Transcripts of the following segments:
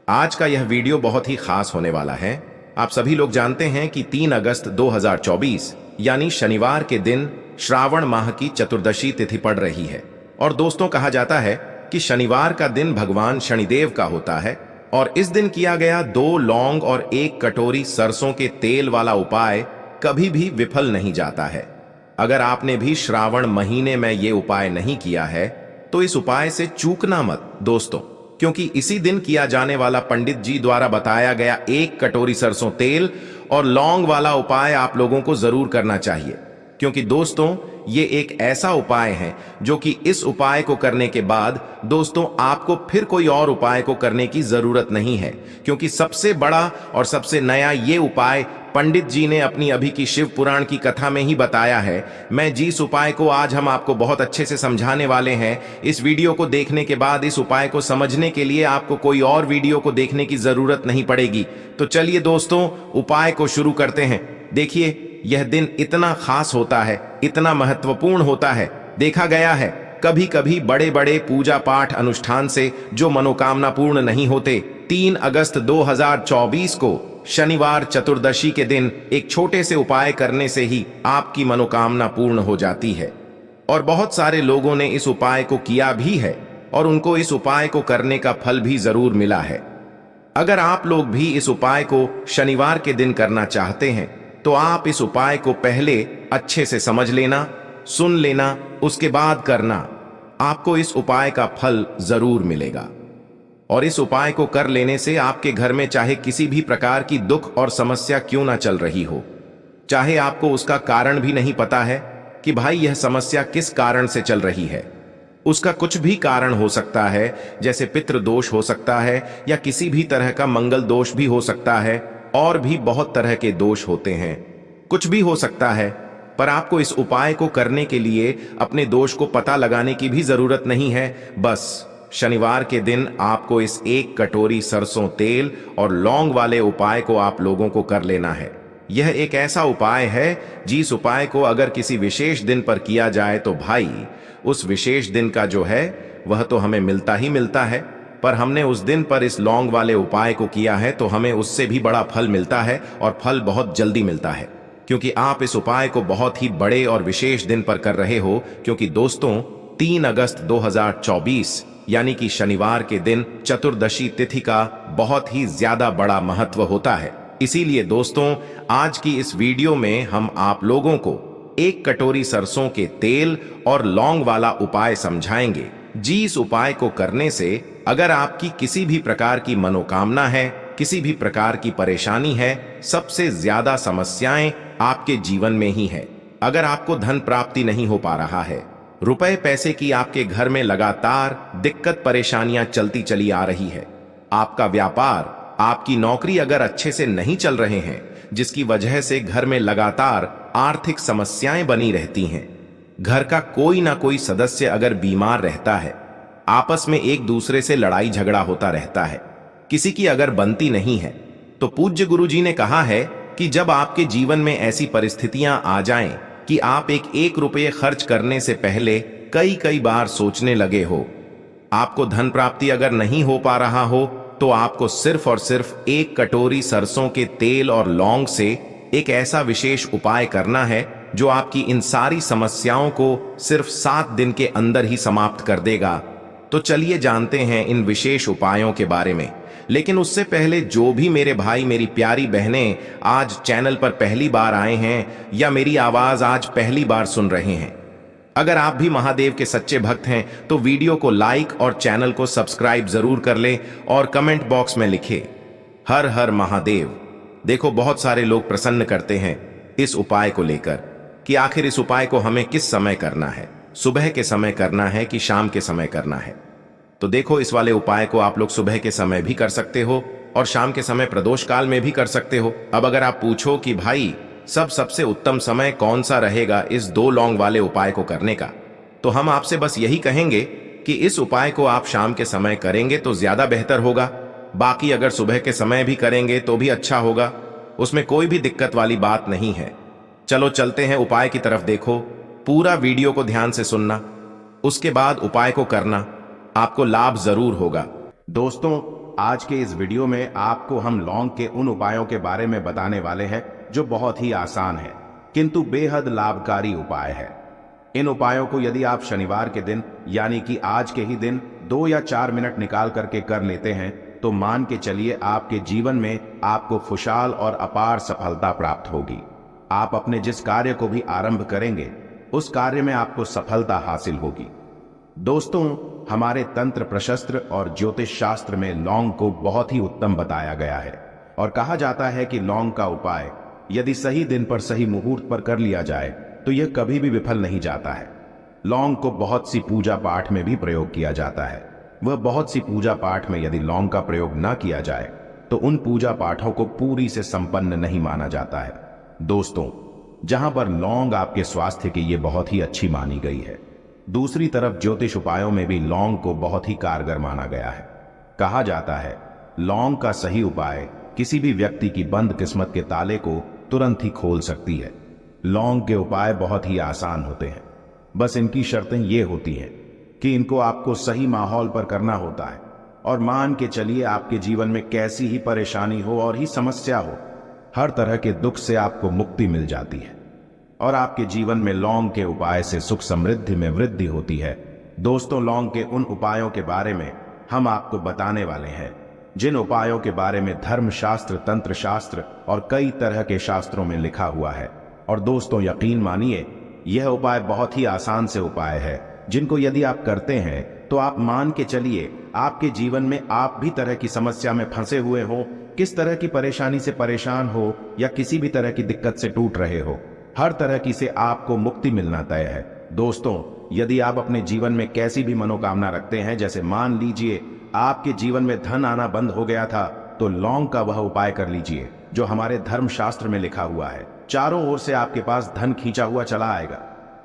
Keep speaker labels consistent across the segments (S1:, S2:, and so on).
S1: आज का यह वीडियो बहुत ही खास होने वाला है। आप सभी लोग जानते हैं कि 3 अगस्त 2024 यानी शनिवार के दिन श्रावण माह की चतुर्दशी तिथि पड़ रही है। और दोस्तों, कहा जाता है कि शनिवार का दिन भगवान शनिदेव का होता है और इस दिन किया गया 2 लौंग और 1 कटोरी सरसों के तेल वाला उपाय कभी भी विफल नहीं जाता है। अगर आपने भी श्रावण महीने में ये उपाय नहीं किया है तो इस उपाय से चूकना मत दोस्तों, क्योंकि इसी दिन किया जाने वाला पंडित जी द्वारा बताया गया 1 कटोरी सरसों तेल और लौंग वाला उपाय आप लोगों को जरूर करना चाहिए। क्योंकि दोस्तों, ये एक ऐसा उपाय है जो कि इस उपाय को करने के बाद दोस्तों आपको फिर कोई और उपाय को करने की जरूरत नहीं है, क्योंकि सबसे बड़ा और सबसे नया ये उपाय पंडित जी ने अपनी अभी की शिव पुराण की कथा में ही बताया है। मैं जिस उपाय को आज हम आपको बहुत अच्छे से समझाने वाले हैं, इस वीडियो को देखने के बाद इस उपाय को समझने के लिए आपको कोई और वीडियो को देखने की जरूरत नहीं पड़ेगी। तो चलिए दोस्तों, उपाय को शुरू करते हैं। देखिए, यह दिन इतना खास होता है, इतना महत्वपूर्ण होता है। देखा गया है कभी कभी बड़े बड़े पूजा पाठ अनुष्ठान से जो मनोकामना पूर्ण नहीं होते, 3 अगस्त 2024 को शनिवार चतुर्दशी के दिन एक छोटे से उपाय करने से ही आपकी मनोकामना पूर्ण हो जाती है। और बहुत सारे लोगों ने इस उपाय को किया भी है और उनको इस उपाय को करने का फल भी जरूर मिला है। अगर आप लोग भी इस उपाय को शनिवार के दिन करना चाहते हैं तो आप इस उपाय को पहले अच्छे से समझ लेना, सुन लेना, उसके बाद करना। आपको इस उपाय का फल जरूर मिलेगा। और इस उपाय को कर लेने से आपके घर में चाहे किसी भी प्रकार की दुख और समस्या क्यों ना चल रही हो, चाहे आपको उसका कारण भी नहीं पता है कि भाई यह समस्या किस कारण से चल रही है, उसका कुछ भी कारण हो सकता है, जैसे पितृ दोष हो सकता है या किसी भी तरह का मंगल दोष भी हो सकता है, और भी बहुत तरह के दोष होते हैं, कुछ भी हो सकता है। पर आपको इस उपाय को करने के लिए अपने दोष को पता लगाने की भी जरूरत नहीं है। बस शनिवार के दिन आपको इस 1 कटोरी सरसों तेल और लौंग वाले उपाय को आप लोगों को कर लेना है। यह एक ऐसा उपाय है जिस उपाय को अगर किसी विशेष दिन पर किया जाए तो भाई उस विशेष दिन का जो है वह तो हमें मिलता ही मिलता है, पर हमने उस दिन पर इस लौंग वाले उपाय को किया है तो हमें उससे भी बड़ा फल मिलता है, और फल बहुत जल्दी मिलता है, क्योंकि आप इस उपाय को बहुत ही बड़े और विशेष दिन पर कर रहे हो। क्योंकि दोस्तों, 3 अगस्त 2024 यानी कि शनिवार के दिन चतुर्दशी तिथि का बहुत ही ज्यादा बड़ा महत्व होता है। इसीलिए दोस्तों, आज की इस वीडियो में हम आप लोगों को 1 कटोरी सरसों के तेल और लौंग वाला उपाय समझाएंगे। जिस उपाय को करने से अगर आपकी किसी भी प्रकार की मनोकामना है, किसी भी प्रकार की परेशानी है, सबसे ज्यादा समस्याएं आपके जीवन में ही है। अगर आपको धन प्राप्ति नहीं हो पा रहा है, रुपए पैसे की आपके घर में लगातार दिक्कत परेशानियां चलती चली आ रही है, आपका व्यापार, आपकी नौकरी अगर अच्छे से नहीं चल रहे हैं, जिसकी वजह से घर में लगातार आर्थिक समस्याएं बनी रहती हैं, घर का कोई ना कोई सदस्य अगर बीमार रहता है, आपस में एक दूसरे से लड़ाई झगड़ा होता रहता है, किसी की अगर बनती नहीं है, तो पूज्य गुरु जी ने कहा है कि जब आपके जीवन में ऐसी परिस्थितियां आ जाएं कि आप एक रुपये खर्च करने से पहले कई बार सोचने लगे हो, आपको धन प्राप्ति अगर नहीं हो पा रहा हो, तो आपको सिर्फ और सिर्फ 1 कटोरी सरसों के तेल और लौंग से एक ऐसा विशेष उपाय करना है जो आपकी इन सारी समस्याओं को सिर्फ 7 दिन के अंदर ही समाप्त कर देगा। तो चलिए जानते हैं इन विशेष उपायों के बारे में। लेकिन उससे पहले जो भी मेरे भाई मेरी प्यारी बहनें आज चैनल पर पहली बार आए हैं या मेरी आवाज आज पहली बार सुन रहे हैं, अगर आप भी महादेव के सच्चे भक्त हैं तो वीडियो को लाइक और चैनल को सब्सक्राइब जरूर कर लें और कमेंट बॉक्स में लिखें हर हर महादेव। देखो, बहुत सारे लोग प्रश्न करते हैं इस उपाय को लेकर कि आखिर इस उपाय को हमें किस समय करना है, सुबह के समय करना है कि शाम के समय करना है। तो देखो, इस वाले उपाय को आप लोग सुबह के समय भी कर सकते हो और शाम के समय प्रदोष काल में भी कर सकते हो। अब अगर आप पूछो कि भाई सबसे उत्तम समय कौन सा रहेगा इस 2 लौंग वाले उपाय को करने का, तो हम आपसे बस यही कहेंगे कि इस उपाय को आप शाम के समय करेंगे तो ज्यादा बेहतर होगा। बाकी अगर सुबह के समय भी करेंगे तो भी अच्छा होगा, उसमें कोई भी दिक्कत वाली बात नहीं है। चलो चलते हैं उपाय की तरफ। देखो, पूरा वीडियो को ध्यान से सुनना, उसके बाद उपाय को करना, आपको लाभ जरूर होगा। दोस्तों,
S2: आज के इस वीडियो में आपको हम लौंग के उन उपायों के बारे में बताने वाले हैं जो बहुत ही आसान है किंतु बेहद लाभकारी उपाय है। इन उपायों को यदि आप शनिवार के दिन यानी कि आज के ही दिन 2 या 4 मिनट निकाल करके कर लेते हैं तो मान के चलिए आपके जीवन में आपको खुशहाल और अपार सफलता प्राप्त होगी। आप अपने जिस कार्य को भी आरंभ करेंगे उस कार्य में आपको सफलता हासिल होगी। दोस्तों, हमारे तंत्र प्रशस्त्र और ज्योतिष शास्त्र में लौंग को बहुत ही उत्तम बताया गया है और कहा जाता है कि लौंग का उपाय यदि सही दिन पर सही मुहूर्त पर कर लिया जाए तो यह कभी भी विफल नहीं जाता है। लौंग को बहुत सी पूजा पाठ में भी प्रयोग किया जाता है। वह बहुत सी पूजा पाठ में यदि लौंग का प्रयोग न किया जाए तो उन पूजा पाठों को पूरी से संपन्न नहीं माना जाता है। दोस्तों, जहां पर लौंग आपके स्वास्थ्य के लिए बहुत ही अच्छी मानी गई है, दूसरी तरफ ज्योतिष उपायों में भी लौंग को बहुत ही कारगर माना गया है। कहा जाता है लौंग का सही उपाय किसी भी व्यक्ति की बंद किस्मत के ताले को तुरंत ही खोल सकती है। लौंग के उपाय बहुत ही आसान होते हैं, बस इनकी शर्तें ये होती हैं कि इनको आपको सही माहौल पर करना होता है और मान के चलिए आपके जीवन में कैसी ही परेशानी हो और ही समस्या हो, हर तरह के दुख से आपको मुक्ति मिल जाती है और आपके जीवन में लौंग के उपाय से सुख समृद्धि में वृद्धि होती है। दोस्तों, लौंग के उन उपायों के बारे में हम आपको बताने वाले हैं जिन उपायों के बारे में धर्मशास्त्र, तंत्र शास्त्र और कई तरह के शास्त्रों में लिखा हुआ है। और दोस्तों, यकीन मानिए यह उपाय बहुत ही आसान से उपाय है जिनको यदि आप करते हैं तो आप मान के चलिए आपके जीवन में आप भी तरह की समस्या में फंसे हुए हो, किस तरह की परेशानी से परेशान हो या किसी भी तरह की दिक्कत से टूट रहे हो, हर तरह की से आपको मुक्ति मिलना तय है। दोस्तों, यदि आप अपने जीवन में कैसी भी मनोकामना रखते हैं, जैसे मान लीजिए आपके जीवन में धन आना बंद हो गया था, तो लौंग का वह उपाय कर लीजिए जो हमारे धर्मशास्त्र में लिखा हुआ है। चारों ओर से आपके पास धन खींचा हुआ चला आएगा।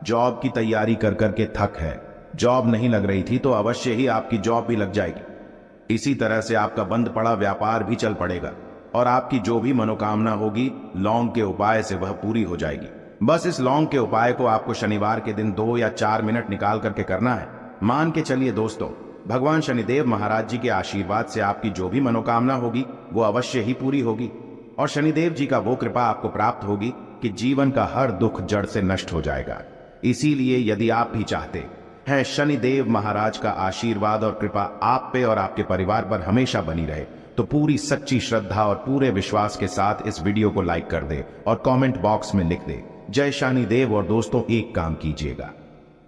S2: जॉब की तैयारी कर करके थक है, जॉब नहीं लग रही थी तो अवश्य ही आपकी जॉब भी लग जाएगी। इसी तरह से आपका बंद पड़ा व्यापार भी चल पड़ेगा और आपकी जो भी मनोकामना होगी लौंग के उपाय से वह पूरी हो जाएगी। बस इस लौंग के उपाय को आपको शनिवार के दिन 2 या 4 मिनट निकाल करके करना है। मान के चलिए दोस्तों, भगवान शनिदेव महाराज जी के आशीर्वाद से आपकी जो भी मनोकामना होगी वो अवश्य ही पूरी होगी और शनिदेव जी का वो कृपा आपको प्राप्त होगी कि जीवन का हर दुख जड़ से नष्ट हो जाएगा। इसीलिए यदि आप भी चाहते हैं शनिदेव महाराज का आशीर्वाद और कृपा आप पे और आपके परिवार पर हमेशा बनी रहे, तो पूरी सच्ची श्रद्धा और पूरे विश्वास के साथ इस वीडियो को लाइक कर दे और कमेंट बॉक्स में लिख दे जय शनिदेव। और दोस्तों, एक काम कीजिएगा,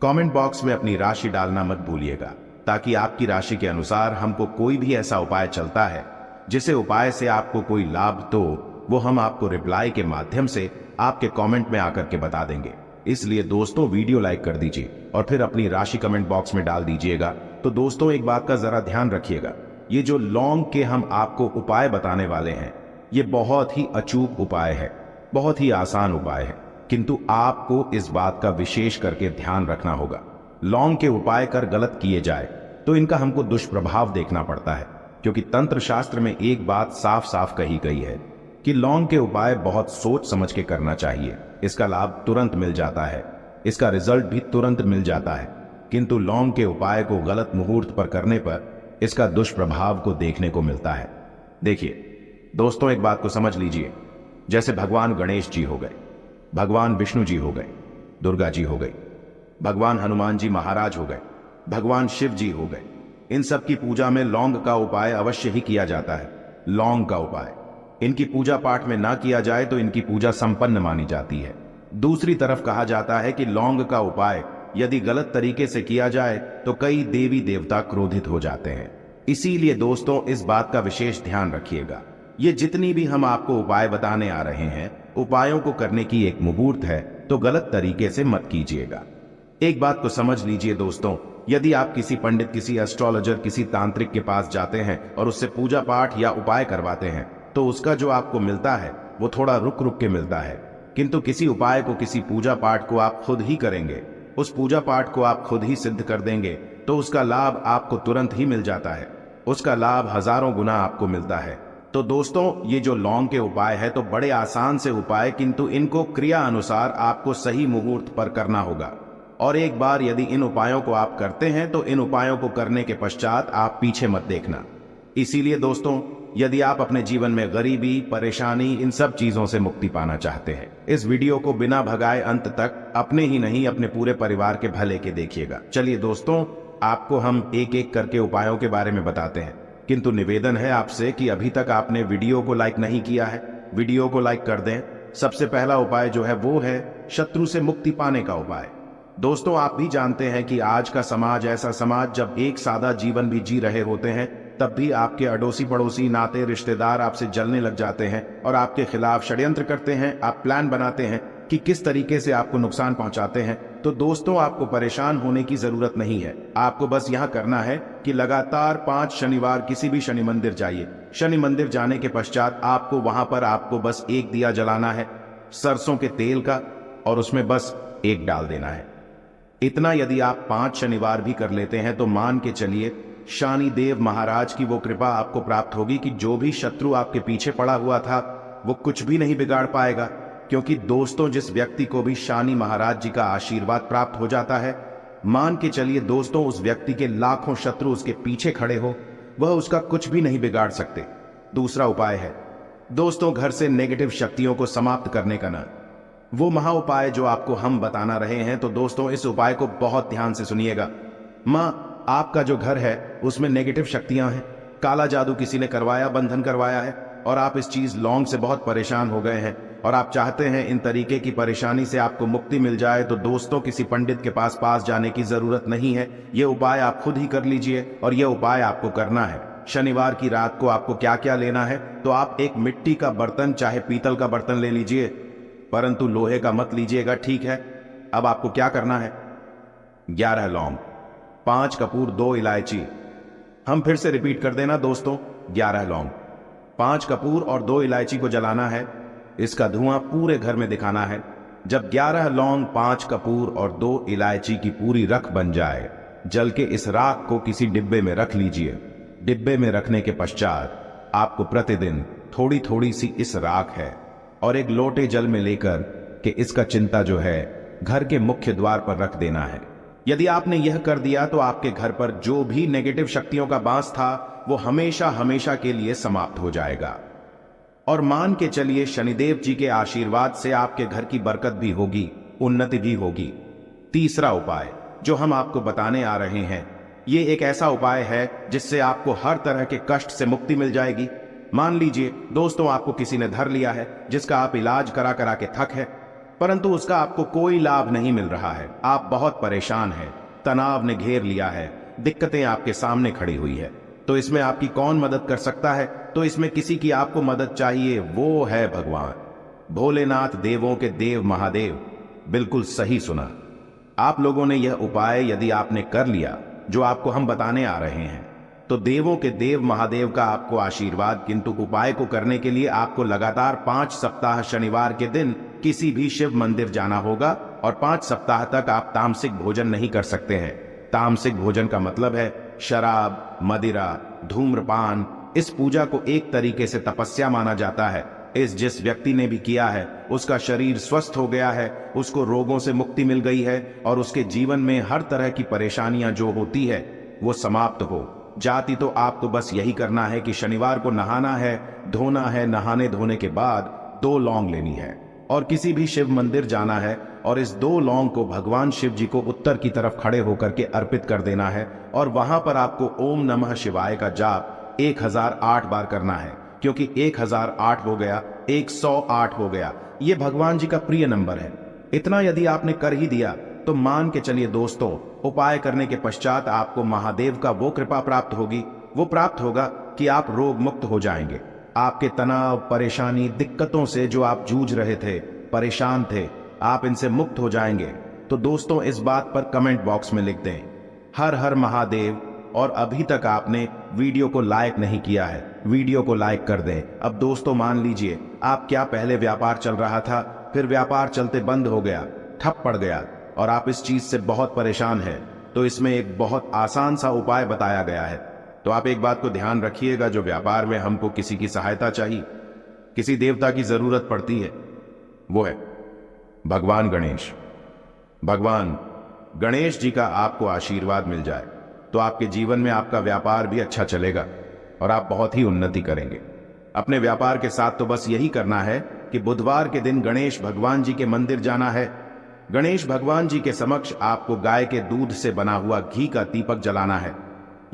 S2: कमेंट बॉक्स में अपनी राशि डालना मत भूलिएगा, ताकि आपकी राशि के अनुसार हमको कोई भी ऐसा उपाय चलता है जिसे उपाय से आपको कोई लाभ तो वो हम आपको रिप्लाई के माध्यम से आपके कमेंट में आकर के बता देंगे। इसलिए दोस्तों, वीडियो लाइक कर दीजिए और फिर अपनी राशि कमेंट बॉक्स में डाल दीजिएगा। तो दोस्तों, एक बात का जरा ध्यान रखिएगा, ये जो लौंग के हम आपको उपाय बताने वाले हैं ये बहुत ही अचूक उपाय है, बहुत ही आसान उपाय है, किंतु आपको इस बात का विशेष करके ध्यान रखना होगा। लौंग के उपाय कर गलत किए जाए तो इनका हमको दुष्प्रभाव देखना पड़ता है, क्योंकि तंत्र शास्त्र में एक बात साफ साफ कही गई है कि लौंग के उपाय बहुत सोच समझ के करना चाहिए। इसका लाभ तुरंत मिल जाता है, इसका रिजल्ट भी तुरंत मिल जाता है, किंतु लौंग के उपाय को गलत मुहूर्त पर करने पर इसका दुष्प्रभाव को देखने को मिलता है। देखिए दोस्तों, एक बात को समझ लीजिए, जैसे भगवान गणेश जी हो गए, भगवान विष्णु जी हो गए, दुर्गा जी हो गई, भगवान हनुमान जी महाराज हो गए, भगवान शिव जी हो गए, इन सब की पूजा में लौंग का उपाय अवश्य ही किया जाता है। लौंग का उपाय इनकी पूजा पाठ में ना किया जाए तो इनकी पूजा संपन्न मानी जाती है। दूसरी तरफ कहा जाता है कि लौंग का उपाय यदि गलत तरीके से किया जाए तो कई देवी देवता क्रोधित हो जाते हैं। इसीलिए दोस्तों, इस बात का विशेष ध्यान रखिएगा। ये जितनी भी हम आपको उपाय बताने आ रहे हैं, उपायों को करने की एक मुहूर्त है, तो गलत तरीके से मत कीजिएगा। एक बात को समझ लीजिए दोस्तों, यदि आप किसी पंडित, किसी एस्ट्रोलॉजर, किसी तांत्रिक के पास जाते हैं और उससे पूजा पाठ या उपाय करवाते हैं तो उसका जो आपको मिलता है वो थोड़ा रुक रुक के मिलता है, किंतु किसी उपाय को, किसी पूजा पाठ को आप खुद ही करेंगे, उस पूजा पाठ को आप खुद ही सिद्ध कर देंगे तो उसका लाभ आपको तुरंत ही मिल जाता है, उसका लाभ हजारों गुना आपको मिलता है। तो दोस्तों, ये जो लौंग के उपाय है तो बड़े आसान से उपाय, किंतु इनको क्रिया अनुसार आपको सही मुहूर्त पर करना होगा। और एक बार यदि इन उपायों को आप करते हैं तो इन उपायों को करने के पश्चात आप पीछे मत देखना। इसीलिए दोस्तों, यदि आप अपने जीवन में गरीबी, परेशानी, इन सब चीजों से मुक्ति पाना चाहते हैं, इस वीडियो को बिना भगाए अंत तक अपने ही नहीं अपने पूरे परिवार के भले के देखिएगा। चलिए दोस्तों, आपको हम एक एक करके उपायों के बारे में बताते हैं, किंतु निवेदन है आपसे कि अभी तक आपने वीडियो को लाइक नहीं किया है, वीडियो को लाइक कर दें। सबसे पहला उपाय जो है वो है शत्रु से मुक्ति पाने का उपाय। दोस्तों, आप भी जानते हैं कि आज का समाज ऐसा समाज जब एक सादा जीवन भी जी रहे होते हैं, तब भी आपके अड़ोसी पड़ोसी, नाते रिश्तेदार आपसे जलने लग जाते हैं और आपके खिलाफ षड्यंत्र करते हैं। आप प्लान बनाते हैं कि किस तरीके से आपको नुकसान पहुंचाते हैं। तो दोस्तों, आपको परेशान होने की जरूरत नहीं है। आपको बस यहां करना है कि लगातार 5 शनिवार किसी भी शनि मंदिर जाइए। शनि मंदिर जाने के पश्चात आपको वहां पर बस एक दिया जलाना है सरसों के तेल का, और उसमें बस एक डाल देना है। इतना यदि आप 5 शनिवार भी कर लेते हैं तो मान के चलिए शनि देव महाराज की वो कृपा आपको प्राप्त होगी कि जो भी शत्रु आपके पीछे पड़ा हुआ था वो कुछ भी नहीं बिगाड़ पाएगा। क्योंकि दोस्तों, जिस व्यक्ति को भी शनि महाराज जी का आशीर्वाद प्राप्त हो जाता है, मान के चलिए दोस्तों, उस व्यक्ति के लाखों शत्रु उसके पीछे खड़े हो, वह उसका कुछ भी नहीं बिगाड़ सकते। दूसरा उपाय है दोस्तों, घर से नेगेटिव शक्तियों को समाप्त करने का ना वो महा उपाय जो आपको हम बताना रहे हैं। तो दोस्तों, इस उपाय को बहुत ध्यान से सुनिएगा। आपका जो घर है उसमें नेगेटिव शक्तियां हैं, काला जादू किसी ने करवाया, बंधन करवाया है, और आप इस चीज लॉन्ग से बहुत परेशान हो गए हैं और आप चाहते हैं इन तरीके की परेशानी से आपको मुक्ति मिल जाए। तो दोस्तों, किसी पंडित के पास जाने की जरूरत नहीं है। ये उपाय आप खुद ही कर लीजिए, और यह उपाय आपको करना है। शनिवार की रात को आपको क्या क्या लेना है, तो आप एक मिट्टी का बर्तन, चाहे पीतल का बर्तन ले लीजिए, परंतु लोहे का मत लीजिएगा, ठीक है। अब आपको क्या करना है, 11 लौंग, 5 कपूर, 2 इलायची। हम फिर से रिपीट कर देना दोस्तों, 11 लौंग, 5 कपूर और 2 इलायची को जलाना है। इसका धुआं पूरे घर में दिखाना है। जब 11 लौंग, 5 कपूर और 2 इलायची की पूरी रख बन जाए, जल के इस राख को किसी डिब्बे में रख लीजिए। डिब्बे में रखने के पश्चात आपको प्रतिदिन थोड़ी थोड़ी सी इस राख है और एक लोटे जल में लेकर कि इसका चिंता जो है घर के मुख्य द्वार पर रख देना है। यदि आपने यह कर दिया तो आपके घर पर जो भी नेगेटिव शक्तियों का बांस था वो हमेशा हमेशा के लिए समाप्त हो जाएगा। और मान के चलिए शनिदेव जी के आशीर्वाद से आपके घर की बरकत भी होगी, उन्नति भी होगी। तीसरा उपाय जो हम आपको बताने आ रहे हैं, ये एक ऐसा उपाय है जिससे आपको हर तरह के कष्ट से मुक्ति मिल जाएगी। मान लीजिए दोस्तों, आपको किसी ने धर लिया है जिसका आप इलाज करा करा के थक है, परंतु उसका आपको कोई लाभ नहीं मिल रहा है। आप बहुत परेशान हैं, तनाव ने घेर लिया है, दिक्कतें आपके सामने खड़ी हुई है। तो इसमें आपकी कौन मदद कर सकता है? तो इसमें किसी की आपको मदद चाहिए, वो है भगवान भोलेनाथ, देवों के देव महादेव। बिल्कुल सही सुना। आप लोगों ने यह उपाय यदि आपने कर लिया जो आपको हम बताने आ रहे हैं, तो देवों के देव महादेव का आपको आशीर्वाद। किंतु उपाय को करने के लिए आपको लगातार 5 सप्ताह शनिवार के दिन किसी भी शिव मंदिर जाना होगा, और 5 सप्ताह तक आप तामसिक भोजन नहीं कर सकते हैं। तामसिक भोजन का मतलब है शराब, मदिरा, धूम्रपान। इस पूजा को एक तरीके से तपस्या माना जाता है। जिस व्यक्ति ने भी किया है उसका शरीर स्वस्थ हो गया है, उसको रोगों से मुक्ति मिल गई है, और उसके जीवन में हर तरह की परेशानियां जो होती है वो समाप्त हो जाती। तो आपको बस यही करना है कि शनिवार को नहाना है, धोना है, नहाने धोने के बाद 2 लौंग लेनी है और किसी भी शिव मंदिर जाना है, और इस 2 लौंग को भगवान शिव जी को उत्तर की तरफ खड़े होकर के अर्पित कर देना है। और वहां पर आपको ओम नमः शिवाय का जाप 1008 बार करना है, क्योंकि 1008 हो गया, 108 हो गया, ये भगवान जी का प्रिय नंबर है। इतना यदि आपने कर ही दिया तो मान के चलिए दोस्तों, उपाय करने के पश्चात आपको महादेव का वो कृपा प्राप्त होगी, वो प्राप्त होगा कि आप रोग मुक्त हो जाएंगे। आपके तनाव, परेशानी, दिक्कतों से जो आप जूझ रहे थे, परेशान थे, आप इनसे मुक्त हो जाएंगे। तो दोस्तों, इस बात पर कमेंट बॉक्स में लिख दें हर हर महादेव। और अभी तक आपने वीडियो को लाइक नहीं किया है, वीडियो को लाइक कर दें। अब दोस्तों मान लीजिए आप क्या पहले व्यापार चल रहा था, फिर व्यापार चलते बंद हो गया, ठप पड़ गया, और आप इस चीज से बहुत परेशान हैं, तो इसमें एक बहुत आसान सा उपाय बताया गया है। तो आप एक बात को ध्यान रखिएगा, जो व्यापार में हमको किसी की सहायता चाहिए, किसी देवता की जरूरत पड़ती है, वो है भगवान गणेश। भगवान गणेश जी का आपको आशीर्वाद मिल जाए तो आपके जीवन में आपका व्यापार भी अच्छा चलेगा, और आप बहुत ही उन्नति करेंगे। अपने व्यापार के साथ तो बस यही करना है कि बुधवार के दिन गणेश भगवान जी के मंदिर जाना है। गणेश भगवान जी के समक्ष आपको गाय के दूध से बना हुआ घी का दीपक जलाना है।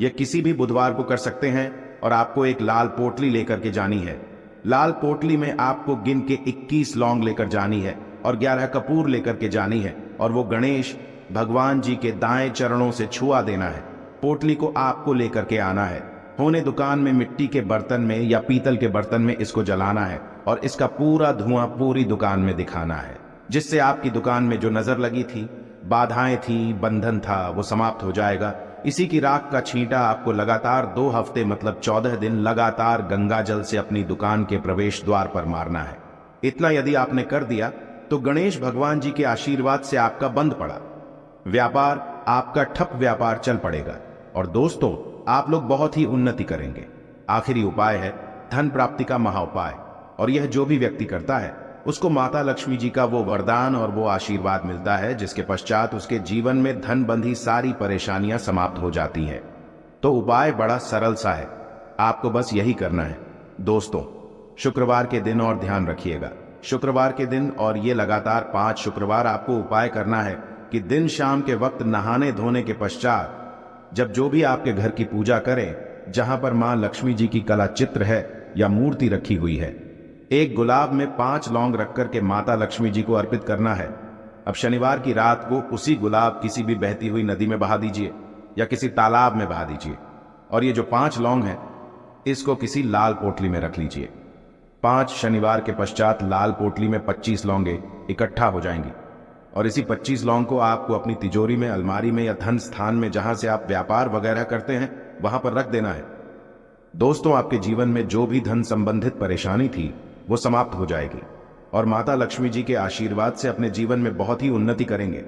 S2: यह किसी भी बुधवार को कर सकते हैं और आपको एक लाल पोटली लेकर के जानी है। लाल पोटली में आपको गिन के 21 लौंग लेकर जानी है और 11 कपूर लेकर के जानी है और वो गणेश भगवान जी के दाएं चरणों से छुआ देना है। पोटली को आपको लेकर के आना है। होने दुकान में मिट्टी के बर्तन में या पीतल के बर्तन में इसको जलाना है और इसका पूरा धुआं पूरी दुकान में दिखाना है, जिससे आपकी दुकान में जो नजर लगी थी, बाधाएं थी, बंधन था, वो समाप्त हो जाएगा। इसी की राख का छींटा आपको लगातार 2 हफ्ते मतलब 14 दिन लगातार गंगा जल से अपनी दुकान के प्रवेश द्वार पर मारना है। इतना यदि आपने कर दिया तो गणेश भगवान जी के आशीर्वाद से आपका बंद पड़ा व्यापार, आपका ठप व्यापार चल पड़ेगा और दोस्तों आप लोग बहुत ही उन्नति करेंगे। आखिरी उपाय है धन प्राप्ति का महाउपाय, और यह जो भी व्यक्ति करता है उसको माता लक्ष्मी जी का वो वरदान और वो आशीर्वाद मिलता है, जिसके पश्चात उसके जीवन में धन बंधी सारी परेशानियां समाप्त हो जाती हैं। तो उपाय बड़ा सरल सा है, आपको बस यही करना है। दोस्तों शुक्रवार के दिन और ध्यान रखिएगा, शुक्रवार के दिन और ये लगातार 5 शुक्रवार आपको उपाय करना है कि दिन शाम के वक्त नहाने धोने के पश्चात जब जो भी आपके घर की पूजा करें, जहां पर मां लक्ष्मी जी की कला चित्र है या मूर्ति रखी हुई है, एक गुलाब में 5 लौंग रख करके माता लक्ष्मी जी को अर्पित करना है। अब शनिवार की रात को उसी गुलाब किसी भी बहती हुई नदी में बहा दीजिए या किसी तालाब में बहा दीजिए और ये जो 5 लौंग हैं इसको किसी लाल पोटली में रख लीजिए। 5 शनिवार के पश्चात लाल पोटली में 25 लौंगे इकट्ठा हो जाएंगी और इसी 25 लौंग को आपको अपनी तिजोरी में, अलमारी में या धन स्थान में जहां से आप व्यापार वगैरह करते हैं वहां पर रख देना है। दोस्तों आपके जीवन में जो भी धन संबंधित परेशानी थी वो समाप्त हो जाएगी और माता लक्ष्मी जी के आशीर्वाद से अपने जीवन में बहुत ही उन्नति करेंगे।